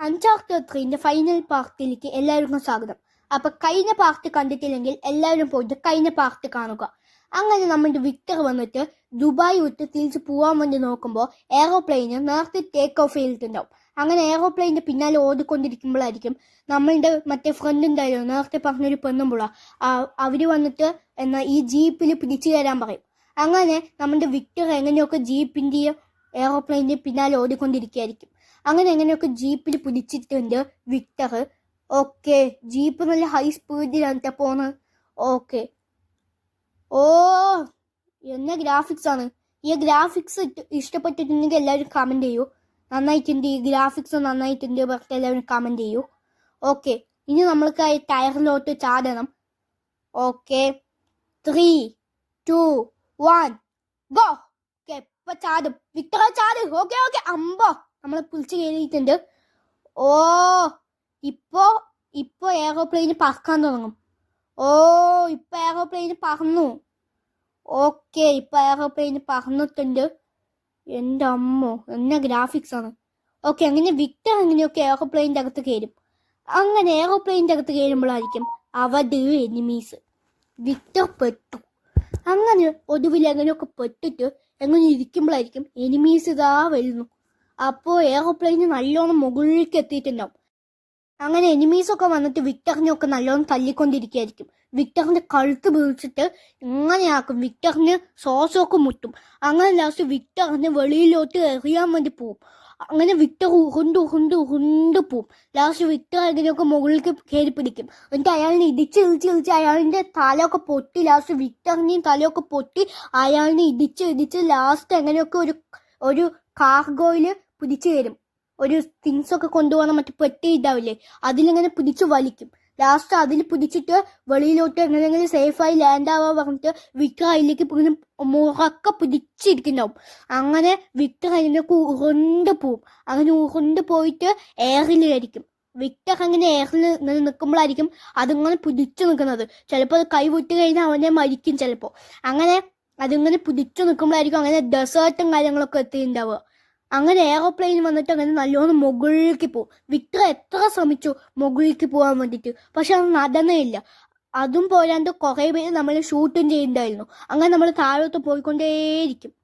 Uncharted 3ന്റെ final പാർട്ടിലേക്ക് എല്ലാവർക്കും സ്വാഗതം. അപ്പൊ കഴിഞ്ഞ പാർട്ട് കണ്ടിട്ടില്ലെങ്കിൽ എല്ലാവരും പോയിട്ട് കഴിഞ്ഞ പാർട്ട് കാണുക. അങ്ങനെ നമ്മുടെ വിക്ടർ വന്നിട്ട് ദുബായ് വിട്ട് തിരിച്ച് പോകാൻ വേണ്ടി നോക്കുമ്പോൾ എയറോപ്ലെയിന് നേരത്തെ ടേക്ക് ഓഫ് ചെയ്തിട്ടുണ്ടാവും. അങ്ങനെ എയറോപ്ലെയിന്റെ പിന്നാലെ ഓടിക്കൊണ്ടിരിക്കുമ്പോഴായിരിക്കും നമ്മളുടെ മറ്റേ ഫ്രണ്ട് ഉണ്ടായിരുന്നു, നേരത്തെ പറഞ്ഞൊരു പെണ്ണുമ്പുള്ള അവര് വന്നിട്ട് ഈ ജീപ്പിൽ പിടിച്ചു തരാൻ പറയും. അങ്ങനെ നമ്മുടെ വിക്ടർ എങ്ങനെയൊക്കെ ജീപ്പിന്റെയും എയറോപ്ലെയിന്റെ പിന്നാലെ ഓടിക്കൊണ്ടിരിക്കുകയായിരിക്കും. അങ്ങനെ എങ്ങനെയൊക്കെ ജീപ്പിൽ പിടിച്ചിട്ടുണ്ട് വിക്ടർ. ഓക്കെ, ജീപ്പ് നല്ല ഹൈ സ്പീഡിലാണ് പോണത്. ഓക്കെ, ഓ എന്ന ഗ്രാഫിക്സ് ആണ്. ഈ ഗ്രാഫിക്സ് ഇഷ്ടപ്പെട്ടിട്ടുണ്ടെങ്കിൽ എല്ലാവരും കമന്റ് ചെയ്യൂ. നന്നായിട്ടുണ്ട്, ഈ ഗ്രാഫിക്സ് നന്നായിട്ടുണ്ട് പറഞ്ഞിട്ട് എല്ലാവരും കമന്റ് ചെയ്യൂ. ഓക്കെ, ഇനി നമ്മൾക്ക് ആ ടയറിലോട്ട് ചാടണം. Okay, 3, 2, 1 go. ഓക്കെ, ഇപ്പൊ ചാടും, വിക്ടർ ചാടും. ഓക്കെ ഓക്കെ, അമ്പോ നമ്മളെ പിടിച്ച് കയറിയിട്ടുണ്ട്. ഓ ഇപ്പൊ എയറോപ്ലെയിന് പറക്കാൻ തുടങ്ങും. ഓ ഇപ്പൊ എയറോപ്ലെയിന് പറന്നു. ഓക്കെ, ഇപ്പൊ എയറോപ്ലെയിന് പറന്നിട്ടുണ്ട്. എൻ്റെ അമ്മോ, എന്ന ഗ്രാഫിക്സ് ആണ്. ഓക്കെ, അങ്ങനെ വിക്ടർ എങ്ങനെയൊക്കെ എയറോപ്ലെയിൻ്റെ അകത്ത് കയറും. അങ്ങനെ എയറോപ്ലെയിൻ്റെ അകത്ത് കയറുമ്പോഴായിരിക്കും അവിടെ എനിമീസ്. വിക്ടർ പെട്ടു. അങ്ങനെ ഒടുവിൽ എങ്ങനെയൊക്കെ പെട്ടിട്ട് എങ്ങനെ ഇരിക്കുമ്പോഴായിരിക്കും എനിമീസ് ഇതാ വരുന്നു. അപ്പോൾ എയറോപ്ലെയിന് നല്ലോണം മുകളിലേക്ക് എത്തിയിട്ടുണ്ടാവും. അങ്ങനെ എനിമീസൊക്കെ വന്നിട്ട് വിക്ടറിനെയൊക്കെ നല്ലോണം തല്ലിക്കൊണ്ടിരിക്കുകയായിരിക്കും. വിക്ടറിന്റെ കഴുത്ത് വീഴ്ചിട്ട് ഇങ്ങനെയാക്കും. വിക്ടറിന് ശ്വാസമൊക്കെ മുട്ടും. അങ്ങനെ ലാസ്റ്റ് വിക്ടറിന് വെളിയിലോട്ട് എറിയാൻ വേണ്ടി പോവും. അങ്ങനെ വിക്ടർ ഉരുണ്ട് പോവും. ലാസ്റ്റ് വിക്ടർ എങ്ങനെയൊക്കെ മുകളിലേക്ക് കയറി പിടിക്കും. എന്നിട്ട് അയാളിനെ ഇടിച്ച് അയാളിന്റെ തലയൊക്കെ പൊട്ടി. ലാസ്റ്റ് വിക്ടറിനെയും തലയൊക്കെ പൊട്ടി അയാളിനെ ഇടിച്ച് ലാസ്റ്റ് എങ്ങനെയൊക്കെ ഒരു കാർഗോയില് പിടിച്ചു തരും. ഒരു തിങ്സ് ഒക്കെ കൊണ്ടുപോകണം, മറ്റു പെട്ടി ഇതാവില്ലേ, അതിലിങ്ങനെ പിടിച്ചു വലിക്കും. ലാസ്റ്റ് അതിൽ പിടിച്ചിട്ട് വെളിയിലോട്ട് എങ്ങനെയെങ്കിലും സേഫായി ലാൻഡ് ആവാൻ പറഞ്ഞിട്ട് വിക്ടർ അതിലേക്ക് മുറക്ക പിടിച്ചിരിക്കുന്നുണ്ടാവും. അങ്ങനെ വിക്ടർ അതിലേക്ക് ഉരുണ്ട് പോവും. അങ്ങനെ ഉരുണ്ട് പോയിട്ട് എയറിലായിരിക്കും. വിക്ടർ അങ്ങനെ എയറിൽ നിൽക്കുമ്പോഴായിരിക്കും അതിങ്ങനെ പിടിച്ചു നിൽക്കുന്നത്. ചിലപ്പോൾ അത് കൈവിട്ട് കഴിഞ്ഞാൽ അവനെ മരിക്കും ചിലപ്പോൾ. അങ്ങനെ അതിങ്ങനെ പിടിച്ചു നിൽക്കുമ്പോഴായിരിക്കും അങ്ങനെ ഡെസേർട്ടും കാര്യങ്ങളൊക്കെ എത്തിയിട്ടുണ്ടാവുക. അങ്ങനെ എയറോപ്ലെയിൻ വന്നിട്ട് അങ്ങനെ നല്ലോണം മുകളിലേക്ക് പോകും. വിക്ടർ എത്ര ശ്രമിച്ചു മുകളിലേക്ക് പോകാൻ വേണ്ടിയിട്ട്, പക്ഷെ അത് നടന്നില്ല. അതും പോരാണ്ട് കുറേ പേര് നമ്മൾ ഷൂട്ടും ചെയ്യുന്നുണ്ടായിരുന്നു. അങ്ങനെ നമ്മൾ താഴോട്ട് പോയിക്കൊണ്ടേയിരിക്കും.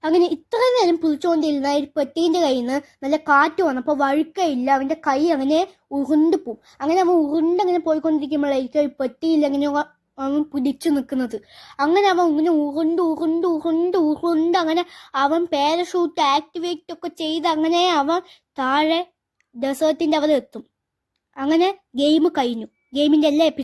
അങ്ങനെ ഇത്രയും നേരം പിടിച്ചുകൊണ്ടിരുന്ന പെട്ടീൻ്റെ കയ്യിൽ നിന്ന് നല്ല കാറ്റ് വന്നപ്പോൾ വഴുക്കയില്ല, അവൻ്റെ കൈ അങ്ങനെ ഉരുണ്ട് പോവും. അങ്ങനെ അവൻ ഉരുണ്ടങ്ങനെ പോയിക്കൊണ്ടിരിക്കുമ്പോഴായിരിക്കും പെട്ടിയിൽ എങ്ങനെയോ അവൻ പിടിച്ചു നിൽക്കുന്നത്. അങ്ങനെ അവൻ ഇങ്ങനെ ഉരുണ്ട് അങ്ങനെ അവൻ പാരഷൂട്ട് ആക്ടിവേറ്റ് ഒക്കെ ചെയ്ത് അങ്ങനെ അവൻ താഴെ ഡെസേർട്ടിൻ്റെ അവിടെ എത്തും. അങ്ങനെ ഗെയിം കഴിഞ്ഞു. ഗെയിമിൻ്റെ എല്ലാ